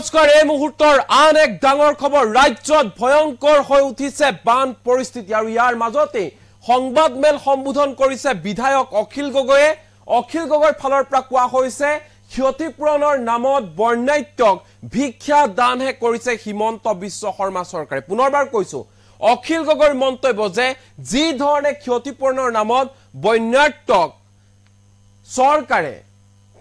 নমস্কাৰ এই মুহূৰ্তৰ আন এক ডাঙৰ খবৰ ৰাজ্যত ভয়ংকৰ হৈ উঠিছে বান পৰিস্থিতি আৰু ইয়াৰ মাজতে সংবাদমেল সম্বোধন কৰিছে বিধায়ক অখিল গগৈৰ ফালৰ পৰা কোৱা হৈছে ক্ষতিপূৰণৰ নামত বৰ্ণাঢ্যক ভিক্ষা দানহে কৰিছে হিমন্ত বিশ্ব শৰ্মা চৰকাৰে পুনৰবাৰ কৈছো অখিল গগৈৰ মন্তব্য যে যি ধৰণে ক্ষতিপূৰণৰ নামত বৰ্ণাঢ্যক চৰকাৰে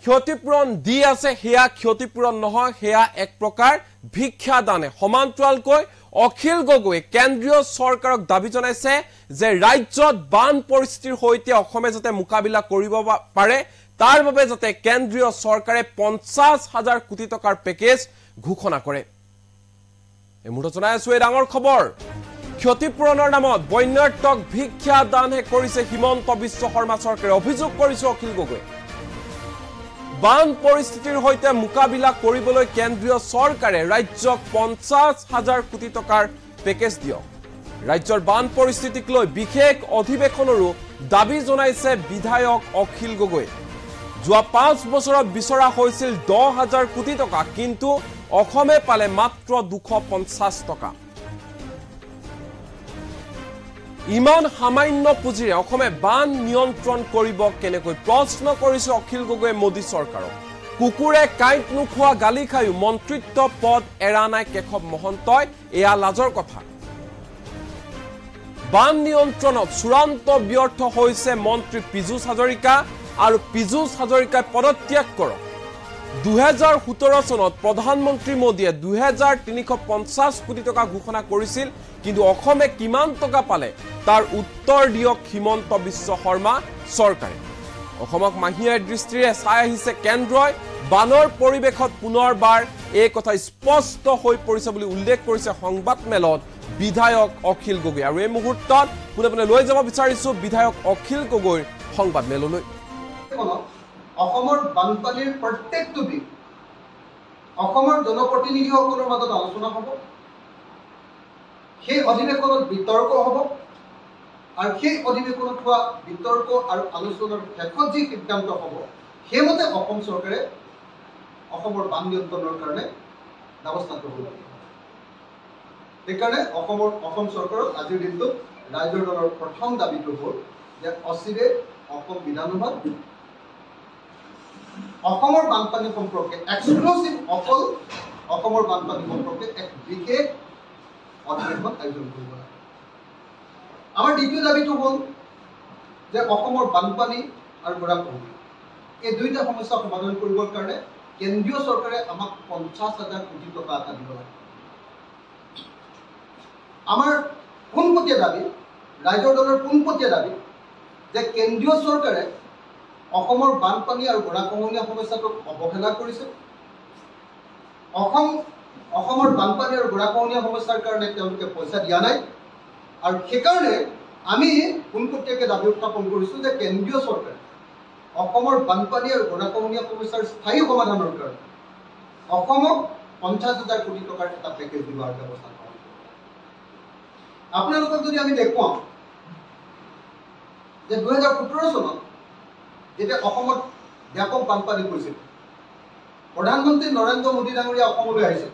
ক্ষতিপূৰণ দি আছে হেয়া ক্ষতিপূৰণ নহয় হেয়া এক প্ৰকাৰ ভিক্ষা দানে সমান্তৰালকৈ অখিল গগৈ কেন্দ্ৰীয় চৰকাৰক দাবী জনাইছে যে ৰাজ্যত বান পৰিস্থিতিৰ হৈতে অসমে যাতে মুকাবিলা কৰিব পাৰে তাৰ বাবে যাতে কেন্দ্ৰীয় চৰকাৰে 50,000 কোটি টকাৰ পেকেজ ঘোষণা কৰে এই মুহূৰ্তত জনাই আছো এই ডাঙৰ খবৰ ক্ষতিপূৰণৰ নামত বৰ্ণাঢ্যক ভিক্ষা দানহে কৰিছে হিমন্ত বিশ্ব শৰ্মা চৰকাৰে অভিযোগ কৰিছে অখিল গগৈ বান পৰিস্থিতিৰ হৈতে মুকাবিলা কৰিবলৈ কেন্দ্ৰীয় চৰকাৰে ৰাজ্যক 50,000 কোটি টকাৰ পেকেজ দিয়ক ৰাজ্যৰ বান পৰিস্থিতিক লৈ বিশেষ অধিৱেশনৰো দাবী জনাইছে বিধায়ক অখিল গগৈ যোৱা 5 বছৰত বিচৰা হৈছিল 10,000 কোটি টকা কিন্তু অসমে পালে মাত্ৰ 250 টকা ইমান সামান্য পুঁজিৰে অসমে বান নিয়ন্ত্ৰণ কৰিব কেনেকৈ প্ৰশ্ন কৰিছে অখিল গগৈ মোদী চৰকাৰক কুকুৰে কাইট নোখোৱা গালি খায়ো মন্ত্ৰিত্ব পদ এৰা নাই কেশৱ মহন্তই এয়া লাজৰ কথা বান নিয়ন্ত্ৰণত চূড়ান্ত ব্যৰ্থ হৈছে মন্ত্ৰী পীযুষ হাজৰিকা আৰু পীযুষ হাজৰিকাই পদত্যাগ কৰক 2017 চনত প্ৰধানমন্ত্ৰী মোদীয়ে 2,350 কোটি টকা ঘোষণা কৰিছিল কিন্তু অসমে কিমান টকা পালে তাৰ উত্তৰ দিয়ক হিমন্ত বিশ্ব শৰ্মা চৰকাৰে অসমক মাহিয়াৰ দৃষ্টিৰে চাই আহিছে কেন্দ্ৰই বানৰ পৰিৱেশত পুনৰবাৰ এই কথা স্পষ্ট হৈ পৰিছে বুলি উল্লেখ কৰিছে সংবাদমেলত বিধায়ক অখিল গগৈ আৰু এই মুহূৰ্তত পুনে লৈ যাব বিচাৰিছো বিধায়ক অখিল গগৈৰ সংবাদমেললৈ অসমৰ বানপানীৰ প্ৰত্যেকটো দিন অসমৰ জনপ্ৰতিনিধিসকলৰ মাজত আলোচনা হ'ব সেই অধিৱেশনত বিতৰ্ক হ'ব আৰু সেই অধিৱেশনত হোৱা বিতৰ্ক আৰু আলোচনাৰ শেষত যি সিদ্ধান্ত হ'ব সেইমতে অসম চৰকাৰে অসমৰ বান নিয়ন্ত্ৰণৰ কাৰণে ব্যৱস্থা ল'ব লাগিব সেইকাৰণে অসম চৰকাৰক আজিৰ দিনটোত ৰাইজৰ দলৰ প্ৰথম দাবীটো হ'ল যে অচিৰে অসম বিধানসভাত অসমৰ বানপানী সম্পৰ্কে এক্সক্লুসিভ অকল অসমৰ বানপানী সম্পৰ্কে এক বিশেষ অধিৱেশন আয়োজন কৰিব লাগে আমাৰ দ্বিতীয় দাবীটো হ'ল যে অসমৰ বানপানী আৰু গৰাখহনীয়া এই দুইটা সমস্যা সমাধান কৰিবৰ কাৰণে কেন্দ্ৰীয় চৰকাৰে আমাক 50,000 কোটি টকা এটা দিব লাগে আমাৰ পোনপটীয়া দাবী ৰাইজৰ দলৰ পোনপটীয়া দাবী যে কেন্দ্ৰীয় চৰকাৰে অসমৰ বানপানী আৰু গৰাখহনীয়া সমস্যাটোক অৱহেলা কৰিছে অসমৰ বানপানী আৰু গৰাখহনীয়া সমস্যাৰ কাৰণে তেওঁলোকে পইচা দিয়া নাই আৰু সেইকাৰণে আমি পোনপটীয়াকৈ দাবী উত্থাপন কৰিছোঁ যে কেন্দ্ৰীয় চৰকাৰে অসমৰ বানপানী আৰু গৰাখহনীয়া সমস্যাৰ স্থায়ী সমাধানৰ কাৰণে অসমক 50,000 কোটি টকাৰ এটা পেকেজ দিয়াৰ ব্যৱস্থা কৰা আপোনালোকক যদি আমি দেখুৱাওঁ যে 2017 চনত যেতিয়া অসমত ব্যাপক বানপানী হৈছিল প্ৰধানমন্ত্ৰী নৰেন্দ্ৰ মোদী ডাঙৰীয়া অসমলৈ আহিছিল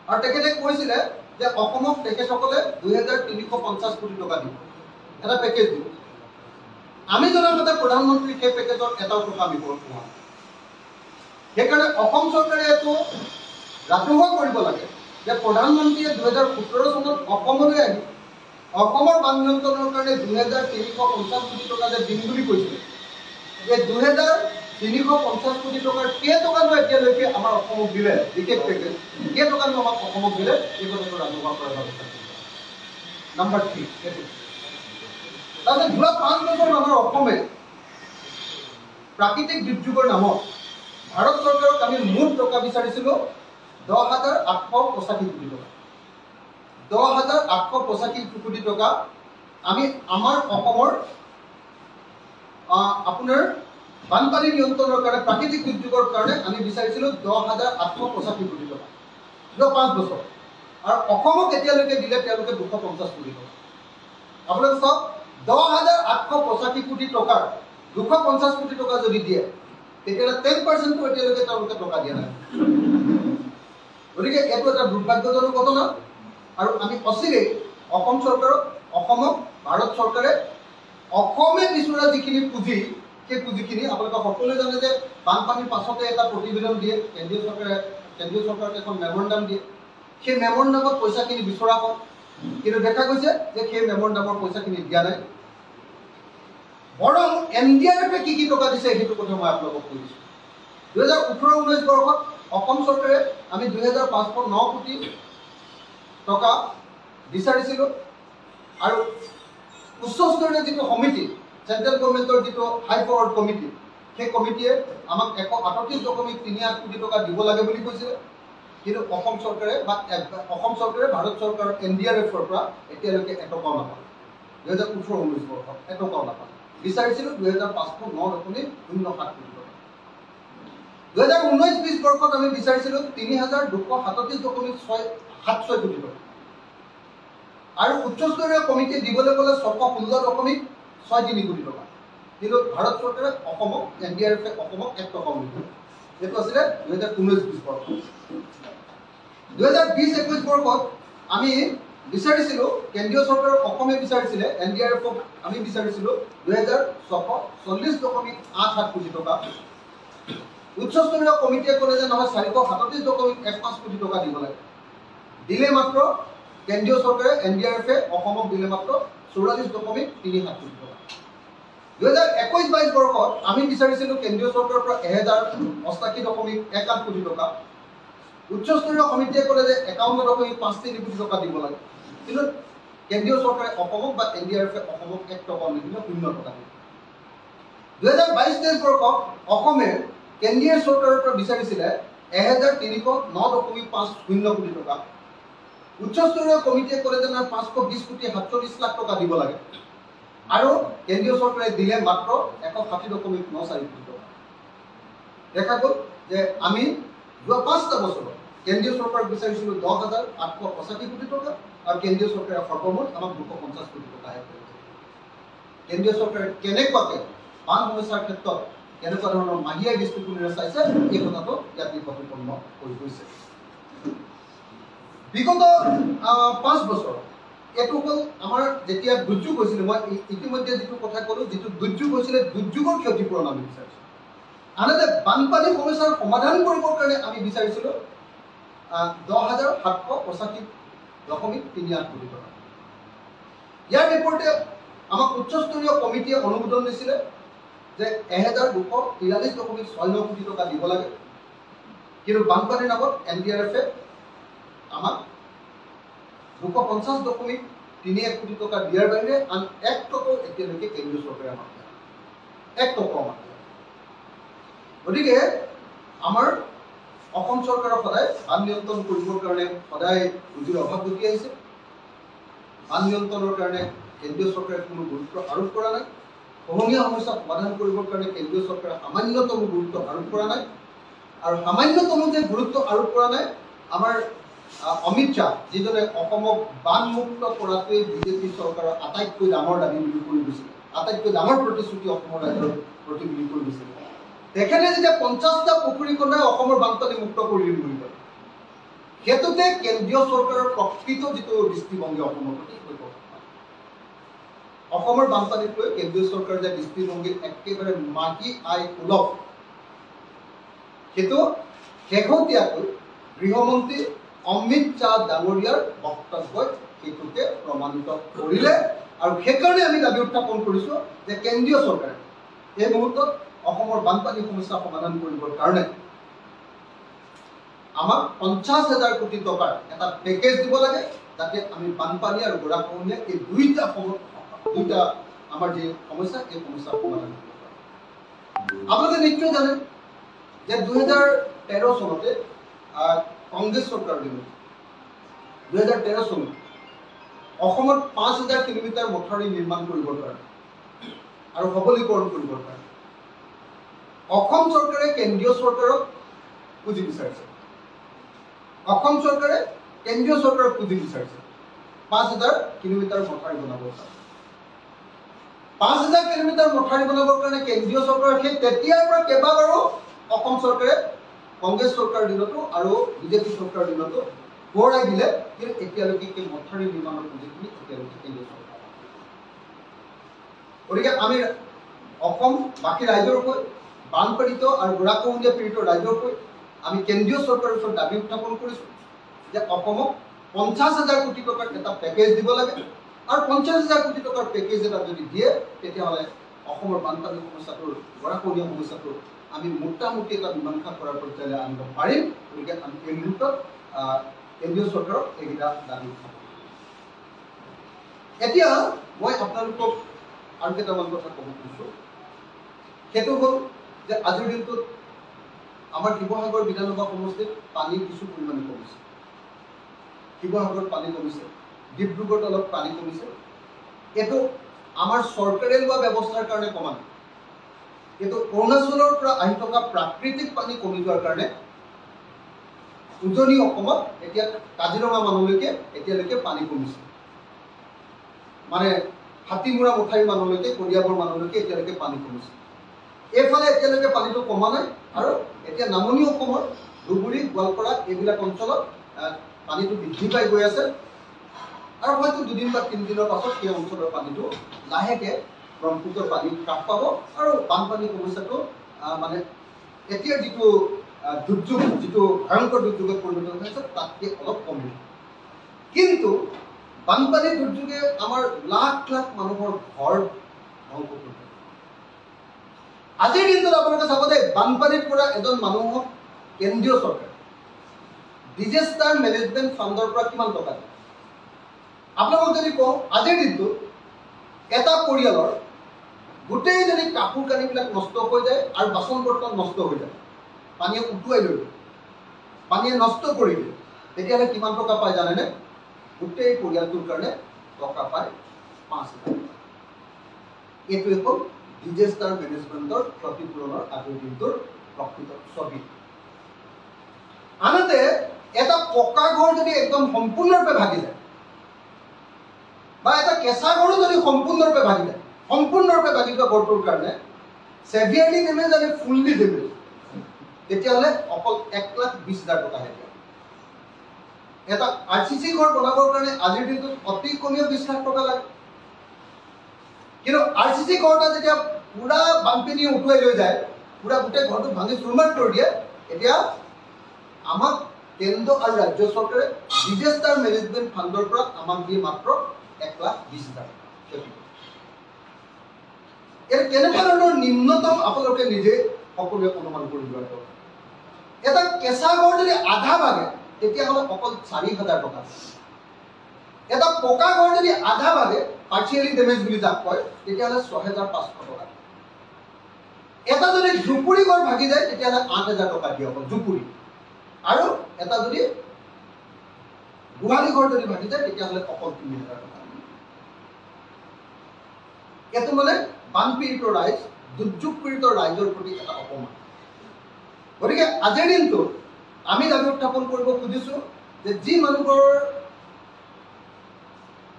আৰু তেখেতে কৈছিলে যে অসমক তেখেতসকলে 2,350 কোটি টকা দিব এটা পেকেজ দিব আমি জনামতে প্ৰধানমন্ত্ৰী সেই পেকেজৰ এটাও টকা আমি পোৱা সেইকাৰণে অসম চৰকাৰে এইটো ৰাজহুৱা কৰিব লাগে যে প্ৰধানমন্ত্ৰীয়ে 2017 চনত অসমলৈ আহি অসমৰ বান নিয়ন্ত্ৰণৰ কাৰণে 2,350 কোটি টকা যে দিম বুলি কৈছিলে এই 2,350 কোটি টকাৰ কেইটকানো এতিয়ালৈকে আমাৰ অসমক দিলে বিশেষ পেকেজ কেইটকানো আমাক অসমক দিলে এই কথাটো ৰাজহুৱা কৰাৰ ব্যৱস্থা নম্বৰ 3 তাৰপিছত যোৱা 5 বছৰ আমাৰ অসমে প্ৰাকৃতিক দুৰ্যোগৰ নামত ভাৰত চৰকাৰক আমি মুঠ টকা বিচাৰিছিলোঁ 10,885 কোটি টকা 10,885 কোটি টকা আমি আমাৰ অসমৰ আপোনাৰ বানপানী নিয়ন্ত্ৰণৰ কাৰণে প্ৰাকৃতিক দুৰ্যোগৰ কাৰণে আমি বিচাৰিছিলোঁ 10,885 কোটি টকা যোৱা 5 বছৰ আৰু অসমক এতিয়ালৈকে দিলে তেওঁলোকে 250 কোটি টকা আপোনালোকে চাওক 10,885 কোটি টকাৰ 250 কোটি টকা যদি দিয়ে তেতিয়াহ'লে 10% এতিয়ালৈকে তেওঁলোকে টকা দিয়া নাই গতিকে এইটো এটা দুৰ্ভাগ্যজনক ঘটনা আৰু আমি অচিৰেই অসম চৰকাৰক অসমক ভাৰত চৰকাৰে অসমে বিচৰা যিখিনি পুঁজি সেই পুঁজিখিনি আপোনালোকে সকলোৱে জানে যে বানপানীৰ পাছতে এটা প্ৰতিবেদন দিয়ে কেন্দ্ৰীয় চৰকাৰক এখন মেমৰেণ্ডাম দিয়ে সেই মেমৰেণ্ডামত পইচাখিনি বিচৰা হয় কিন্তু দেখা গৈছে যে সেই মেমৰেণ্ডামৰ পইচাখিনি দিয়া নাই বৰং NDRFে কি টকা দিছে সেইটো কথা মই আপোনালোকক কৈ দিছোঁ 2018-19 বৰ্ষত অসম চৰকাৰে আমি 2509 কোটি টকা বিচাৰিছিলোঁ আৰু উচ্চস্তৰীয় যিটো সমিতি চেন্ট্ৰেল গভৰ্ণমেণ্টৰ যিটো হাই পাৱাৰ্ড কমিটি সেই কমিটিয়ে আমাক 138.38 কোটি টকা দিব লাগে বুলি কৈছিলে কিন্তু অসম চৰকাৰে ভাৰত চৰকাৰৰ NDRFৰ পৰা এতিয়ালৈকে এটকাও নাপালে 2018-19 বৰ্ষত এটকাও নাপালে বিচাৰিছিলোঁ 2509.07 কোটি টকা 2019-20 বৰ্ষত আমি বিচাৰিছিলোঁ 3237.67 কোটি টকা আৰু উচ্চস্তৰীয় কমিটিয়ে দিবলৈ গ'লে 616.63 কোটি টকা কিন্তু ভাৰত চৰকাৰে অসমক NDRFে অসমক 1 টকাও নিদিলে এইটো আছিলে 2019-20 বৰ্ষ 2020-21 বৰ্ষত আমি বিচাৰিছিলোঁ কেন্দ্ৰীয় চৰকাৰৰ অসমে বিচাৰিছিলে NDRFক আমি বিচাৰিছিলোঁ 2640.87 কোটি টকা উচ্চস্তৰীয় কমিটিয়ে ক'লে যে নহয় 437.15 কোটি টকা দিব লাগে দিলে মাত্ৰ কেন্দ্ৰীয় চৰকাৰে NDRFে অসমক দিলে মাত্ৰ 44.37 কোটি টকা 2021-22 বৰ্ষত আমি বিচাৰিছিলোঁ কেন্দ্ৰীয় চৰকাৰৰ পৰা 1088.18 কোটি টকা উচ্চস্তৰীয় সমিতিয়ে ক'লে যে 51.53 কোটি টকা দিব লাগে কিন্তু কেন্দ্ৰীয় চৰকাৰে অসমক বা NDRFে অসমক 1 টকাও নিদিলে 0 টকা দিলে 2022-23 বৰ্ষত অসমে কেন্দ্ৰীয় চৰকাৰৰ পৰা বিচাৰিছিলে 1309.50 কোটি টকা উচ্চস্তৰীয় কমিটিয়ে ক'লে যে 520.47 লাখ টকা দিব লাগে আৰু কেন্দ্ৰীয় চৰকাৰে দিলে মাত্ৰ 160.94 কোটি টকা দেখা গ'ল যে আমি যোৱা 5টা বছৰত কেন্দ্ৰীয় চৰকাৰক বিচাৰিছিলোঁ 10,885 কোটি টকা আৰু কেন্দ্ৰীয় চৰকাৰে সৰ্বমুঠ আমাক 250 কোটি টকা হে কৰিছে কেন্দ্ৰীয় চৰকাৰে কেনেকুৱাকৈ বান সমস্যাৰ ক্ষেত্ৰত কেনেকুৱা ধৰণৰ মাহিয়া দৃষ্টিকোণেৰে চাইছে এই কথাটো ইয়াত প্ৰতিপন্ন হৈ গৈছে বিগত 5 বছৰ এইটো হ'ল আমাৰ যেতিয়া দুৰ্যোগ হৈছিলে মই ইতিমধ্যে যিটো কথা ক'লো যিটো দুৰ্যোগ হৈছিলে দুৰ্যোগৰ ক্ষতিপূৰণ আমি বিচাৰিছোঁ আনহাতে বানপানী সমস্যাৰ সমাধান কৰিবৰ কাৰণে আমি বিচাৰিছিলোঁ 10,785.38 কোটি টকা ইয়াৰ ৰিপৰ্টে আমাক উচ্চস্তৰীয় কমিটিয়ে অনুমোদন দিছিলে যে 1243.69 কোটি টকা দিব লাগে কিন্তু বানপানীৰ নামত NDRFে আমাক 250.31 কোটি টকা দিয়াৰ বাহিৰে আন 1 টকাও এতিয়ালৈকে কেন্দ্ৰীয় চৰকাৰে আমাক 1 টকাও আমাক গতিকে আমাৰ অসম চৰকাৰৰ সদায় বান নিয়ন্ত্ৰণ কৰিবৰ কাৰণে সদায় পুঁজিৰ অভাৱ ঘটি আহিছে বান নিয়ন্ত্ৰণৰ কাৰণে কেন্দ্ৰীয় চৰকাৰে কোনো গুৰুত্ব আৰোপ কৰা নাই খহনীয়া সমস্যা সমাধান কৰিবৰ কাৰণে কেন্দ্ৰীয় চৰকাৰে সামান্যতম গুৰুত্ব আৰোপ কৰা নাই আৰু সামান্যতম যে গুৰুত্ব আৰোপ কৰা নাই আমাৰ অমিত শ্বাহ যিজনে অসমক বানমুক্ত কৰাটোৱেই বিজেপি চৰকাৰৰ আটাইতকৈ ডাঙৰ দাবী বুলি কৰি গৈছিল আটাইতকৈ ডাঙৰ প্ৰতিশ্ৰুতি অসমৰ ৰাইজৰ প্ৰতি বুলি কৰি গৈছিল তেখেতে যেতিয়া 50টা পুখুৰী খন্দাই অসমৰ বানপানী মুক্ত কৰি দিম বুলি কয় সেইটোতে কেন্দ্ৰীয় চৰকাৰৰ প্ৰকৃত যিটো দৃষ্টিভংগী অসমৰ প্ৰতি অসমৰ বানপানীক লৈ কেন্দ্ৰীয় চৰকাৰৰ যে দৃষ্টিভংগী একেবাৰে মাটি আই সুলভ সেইটো শেহতীয়াকৈ গৃহমন্ত্ৰী অমিত শ্বাহ ডাঙৰীয়াৰ বক্তব্যই সেইটোকে প্ৰমাণিত কৰিলে আৰু সেইকাৰণে আমি দাবী উত্থাপন কৰিছোঁ যে কেন্দ্ৰীয় চৰকাৰে এই মুহূৰ্তত অসমৰ বানপানী সমস্যা সমাধান কৰিবৰ কাৰণে আমাক 50,000 কোটি টকাৰ এটা পেকেজ দিব লাগে যাতে আমি বানপানী আৰু গৰাখহনীয়া এই দুইটা আমাৰ যে সমস্যা এই সমস্যা সমাধান কৰিব পাৰোঁ আপোনালোকে নিশ্চয় জানে যে 2013 চনতে কংগ্ৰেছ চৰকাৰ দিনত 2013 চনত অসমত 5,000 কিলোমিটাৰ মথাউৰি নিৰ্মাণ কৰিবৰ কাৰণে আৰু সবলীকৰণ কৰিবৰ কাৰণে অসম চৰকাৰে কেন্দ্ৰীয় চৰকাৰক পুঁজি বিচাৰিছে অসম চৰকাৰে কেন্দ্ৰীয় চৰকাৰক পুঁজি বিচাৰিছে 5,000 কিলোমিটাৰ মথাউৰি বনাবৰ কাৰণে 5,000 কিলোমিটাৰ মথাউৰি বনাবৰ কাৰণে কেন্দ্ৰীয় চৰকাৰে সেই তেতিয়াৰ পৰা কেইবাবাৰো অসম চৰকাৰে কংগ্ৰেছ চৰকাৰৰ দিনতো আৰু বিজেপি চৰকাৰৰ দিনতো সোঁৱৰাই দিলে, কিন্তু এতিয়ালৈকে সেই মথাউৰি নিৰ্মাণৰ পুঁজিখিনি এতিয়ালৈকে কেন্দ্ৰীয় চৰকাৰ। গতিকে আমি অসম বাকী ৰাজ্যৰ হৈ বানপীড়িত আৰু গৰাখহনীয়া পীড়িত ৰাজ্যৰ হৈ আমি কেন্দ্ৰীয় চৰকাৰৰ ওচৰত দাবী উত্থাপন কৰিছোঁ যে অসমক 50,000 কোটি টকাৰ এটা পেকেজ দিব লাগে, আৰু 50,000 কোটি টকাৰ পেকেজ এটা যদি দিয়ে তেতিয়াহ'লে অসমৰ বানপানী সমস্যাটোৰ গৰাখহনীয়া সমস্যাটোৰ আমি মোটামুটি এটা মীমাংসা কৰাৰ পৰ্যায়লৈ আনিব পাৰিম। গতিকে আমি এই মুহূৰ্তত কেন্দ্ৰীয় চৰকাৰক এইকেইটা দাবী উত্থাপন কৰিম। এতিয়া মই আপোনালোকক আৰু কেইটামান কথা ক'ব খুজিছোঁ। সেইটো হ'ল যে আজিৰ দিনটোত আমাৰ শিৱসাগৰ বিধানসভা সমষ্টিত পানী কিছু পৰিমাণে কমিছে। শিৱসাগৰত পানী কমিছে, ডিব্ৰুগড়ত অলপ পানী কমিছে। এইটো আমাৰ চৰকাৰে লোৱা ব্যৱস্থাৰ কাৰণে কমা নাই, কিন্তু অৰুণাচলৰ পৰা আহি থকা প্ৰাকৃতিক পানী কমি যোৱাৰ কাৰণে উজনি অসমত এতিয়া কাজিৰঙা মানলৈকে এতিয়ালৈকে পানী কমিছে। মানে হাতীমূৰা মথাউৰি মানলৈকে, কলিয়াবৰ মানলৈকে এতিয়ালৈকে পানী কমিছে। এইফালে এতিয়ালৈকে পানীটো কমা নাই, আৰু এতিয়া নামনি অসমৰ ধুবুৰী, গোৱালপাৰা এইবিলাক অঞ্চলত পানীটো বৃদ্ধি পাই গৈ আছে, আৰু হয়তো 2 বা 3 দিনৰ পাছত সেই অঞ্চলৰ পানীটো লাহেকৈ ব্ৰহ্মপুত্ৰৰ পানী হ্ৰাস পাব, আৰু বানপানীৰ সমস্যাটো মানে এতিয়াৰ যিটো দুৰ্যোগ, যিটো ভয়ংকৰ দুৰ্যোগত পৰিণত হৈছে তাতকৈ অলপ কমিব। কিন্তু বানপানীৰ দুৰ্যোগে আমাৰ লাখ লাখ মানুহৰ ঘৰ ধ্বংস কৰিব। আজিৰ দিনটোত আপোনালোকে চাব যে বানপানীৰ পৰা এজন মানুহক কেন্দ্ৰীয় চৰকাৰে ডিজাষ্টাৰ মেনেজমেণ্ট ফাণ্ডৰ পৰা কিমান টকা দিয়ে। আপোনালোকক যদি কওঁ আজিৰ দিনটোত এটা পৰিয়ালৰ গোটেই যদি কাপোৰ কানিবিলাক নষ্ট হৈ যায় আৰু বাচন বৰ্তন নষ্ট হৈ যায়, পানীয়ে উটুৱাই লৈ যায়, পানীয়ে নষ্ট কৰি দিয়ে, তেতিয়াহ'লে কিমান টকা পায় জানেনে? গোটেই পৰিয়ালটোৰ কাৰণে টকা পায় 5,000 টকা। এইটোৱে হ'ল ডিজাষ্টাৰ মেনেজমেণ্টৰ ক্ষতিপূৰণৰ আজিৰ দিনটোৰ প্ৰকৃত ছবি। আনহাতে এটা পকা ঘৰ যদি একদম সম্পূৰ্ণৰূপে ভাগি যায়, বা এটা কেঁচা ঘৰো যদি সম্পূৰ্ণৰূপে ভাগি যায়, সম্পূৰ্ণৰূপে ভাগি যোৱা ঘৰটোৰ কাৰণে ছেভিয়াৰলি ডেমেজ আৰু ফুললি ডেমেজ, তেতিয়াহ'লে অকল 1,20,000 টকাহে দিয়ে। এটা RCC ঘৰ বনাবৰ কাৰণে আজিৰ দিনটোত অতি কমেও 20 লাখ টকা লাগে। কিন্তু RCC ঘৰ এটা যেতিয়া পুৰা বানপানীয়ে উটুৱাই লৈ যায়, পুৰা গোটেই ঘৰটো ভাঙি চুৰমাৰ কৰি দিয়ে, এতিয়া আমাক কেন্দ্ৰ আৰু ৰাজ্য চৰকাৰে ডিজাষ্টাৰ মেনেজমেণ্ট ফাণ্ডৰ পৰা আমাক দিয়ে মাত্ৰ 1,20,000 টকা। ইয়াৰ কেনেকুৱা ধৰণৰ নিম্নতম আপোনালোকে নিজে সকলোৱে অনুমান কৰি লোৱাৰ দৰকাৰ। এটা কেঁচা ঘৰ যদি আধা ভাগে তেতিয়াহ'লে অকল 4,000 টকা। এটা পকা ঘৰ যদি আধা ভাগে, পাৰ্চিয়েলি ডেমেজ বুলি যাক কয়, তেতিয়াহ'লে 6,500 টকা। এটা যদি জুপুৰি ঘৰ ভাগি যায় তেতিয়াহ'লে 8,000 টকা দিয়ে অকল জুপুৰি। আৰু এটা যদি গোহালি ঘৰ যদি ভাগি যায় তেতিয়াহ'লে অকল 3,000 টকা। এইটো মানে বানপীড়িত ৰাইজ, দুৰ্যোগ পীড়িত ৰাইজৰ প্ৰতি এটা অপমান। গতিকে আজিৰ দিনটোত আমি দাবী উত্থাপন কৰিব খুজিছো যে যি মানুহৰ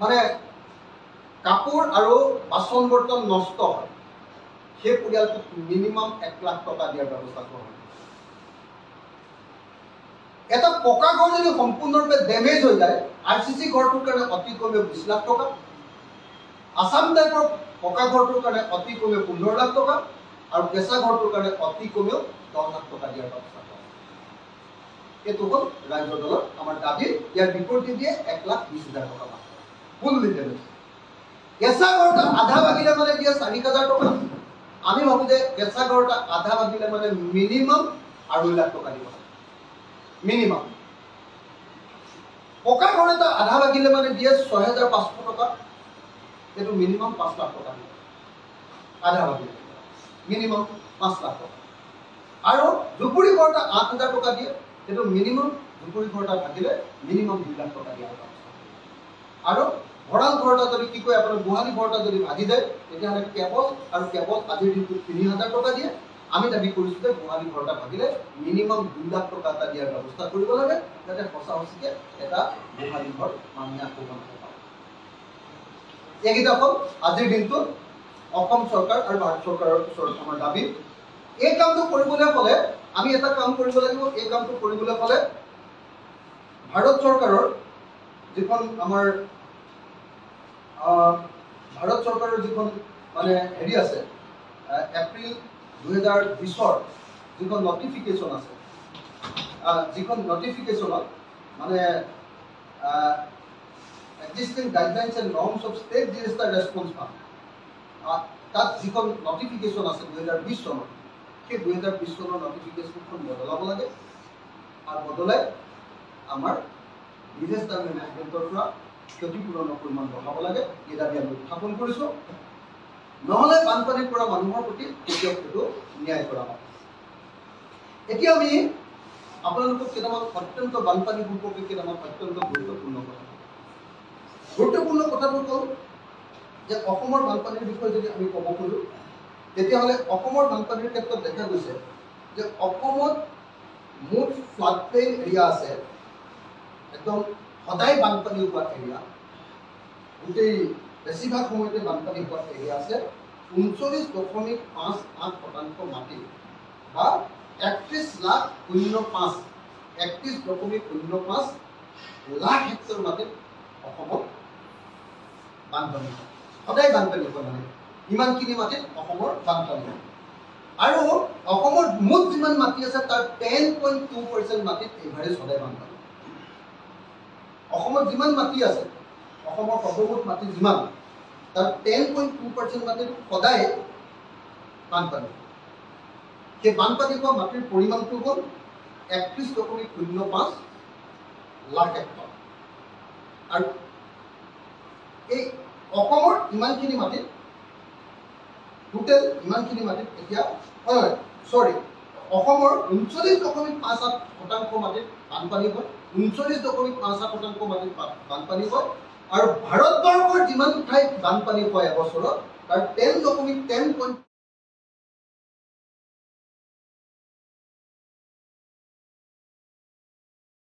মানে কাপোৰ আৰু বাচন বৰ্তন নষ্ট হয়, সেই পৰিয়ালটোক মিনিমাম 1 লাখ টকা দিয়াৰ ব্যৱস্থা কৰা হয়। এটা পকা ঘৰ যদি সম্পূৰ্ণৰূপে ডেমেজ হৈ যায়, RCC ঘৰটোৰ কাৰণে অতি কমেও 20 লাখ টকা, আছাম টাইপৰ পকা ঘৰটোৰ কাৰণে অতি কমেও 15 লাখ টকা, আৰু কেঁচা ঘৰটোৰ কাৰণে অতি কমেও 10 লাখ টকা দিয়াৰ ব্যৱস্থা কৰা হয়। এইটো হ'ল ৰাজ্যৰ দলৰ আমাৰ দাবী। ইয়াৰ বিপৰীতে দিয়ে 1,20,000 টকা মাত্ৰ ফুললি ডেমেজ। কেঁচা ঘৰ এটা আধা ভাগিলে মানে দিয়ে 4,000 টকা। আমি ভাবো যে কেঁচা ঘৰ এটা আধা ভাগিলে মানে মিনিমাম 2.5 লাখ টকা দিব মিনিমাম। পকা ঘৰ এটা আধা ভাগিলে মানে দিয়ে 6,500 টকা, এইটো মিনিমাম 5 লাখ টকা দিব আধা ভাগিলে, মিনিমাম 5 লাখ টকা। আৰু জুপুৰি ঘৰ এটা 8,000 টকা দিয়ে, এইটো মিনিমাম জুপুৰি ঘৰ এটা ভাগিলে মিনিমাম 2 লাখ টকা দিয়া। আৰু ভঁৰাল ঘৰ এটা যদি কি কয় আপোনাৰ গোহালি ঘৰ এটা যদি ভাগি যায় তেতিয়াহ'লে কেৱল আৰু কেৱল আজিৰ দিনটোত 3,000 টকা দিয়ে। আমি দাবী কৰিছোঁ যে গোহালি ঘৰ এটা ভাগিলে মিনিমাম 2 লাখ টকা এটা দিয়াৰ ব্যৱস্থা কৰিব লাগে, যাতে সঁচা সঁচিকে এটা গোহালি ঘৰ মানুহে আকৌ বনাব পাৰে। এইকেইটা হ'ল আজিৰ দিনটোত অসম চৰকাৰ আৰু ভাৰত চৰকাৰৰ ওচৰত আমাৰ দাবী। এই কামটো কৰিবলৈ হ'লে আমি এটা কাম কৰিব লাগিব। এই কামটো কৰিবলৈ হ'লে ভাৰত চৰকাৰৰ যিখন আমাৰ ভাৰত চৰকাৰৰ যিখন মানে হেৰি আছে এপ্ৰিল 2020 যিখন নটিফিকেশ্যন আছে, যিখন নটিফিকেশ্যনত মানে existing guidelines and norms of state disaster response fund, তাত যিখন নটিফিকেশ্যন আছে 2020 চনৰ, সেই 2020 চনৰ নটিফিকেশ্যনখন বদলাব লাগে আৰু বদলাই আমাৰ ডিজাস্টাৰ মেনেজমেণ্টৰ পৰা ক্ষতিপূৰণৰ পৰিমাণ বঢ়াব লাগে। এই দাবী আমি উত্থাপন কৰিছোঁ। নহ'লে বানপানীৰ পৰা মানুহৰ প্ৰতি কেতিয়াও সেইটো ন্যায় কৰা হয়। এতিয়া আমি আপোনালোকক কেইটামান অত্যন্ত বানপানী সম্পৰ্কে কেইটামান অত্যন্ত গুৰুত্বপূৰ্ণ কথাবোৰ কওঁ যে অসমৰ বানপানীৰ বিষয়ে যদি আমি ক'ব খোজোঁ, তেতিয়াহ'লে অসমৰ বানপানীৰ ক্ষেত্ৰত দেখা গৈছে যে অসমত মুঠ ফ্লাড প্লেইন এৰিয়া আছে, একদম সদায় বানপানী হোৱা এৰিয়া, গোটেই বেছিভাগ সময়তে বানপানী হোৱা এৰিয়া আছে 39.58% মাটি বা 31,05,31.05 লাখ হেক্টৰ মাটিত অসমত বানপানী হয়। সদায় বানপানী হয়, মানে ইমানখিনি মাটিত অসমৰ বানপানী হয়। আৰু অসমৰ মুঠ যিমান মাটি আছে তাৰ 10.2% মাটিত এভাৰেজ সদায় বানপানী। অসমত যিমান মাটি আছে, অসমৰ সৰ্বমুঠ মাটি যিমান, তাৰ 10.2% মাটিত সদায় বানপানী। সেই বানপানী হোৱা মাটিৰ পৰিমাণটো হ'ল 31.05 লাখ হেক্টৰ। আৰু এই অসমৰ ইমানখিনি মাটিত টোটেল ইমানখিনি মাটিত এতিয়া অসমৰ 39.58% মাটিত বানপানী হয়, 39.58% মাটিত বানপানী হয়। আৰু ভাৰতবৰ্ষৰ যিমান ঠাইত বানপানী হয় এবছৰত তাৰ 10.10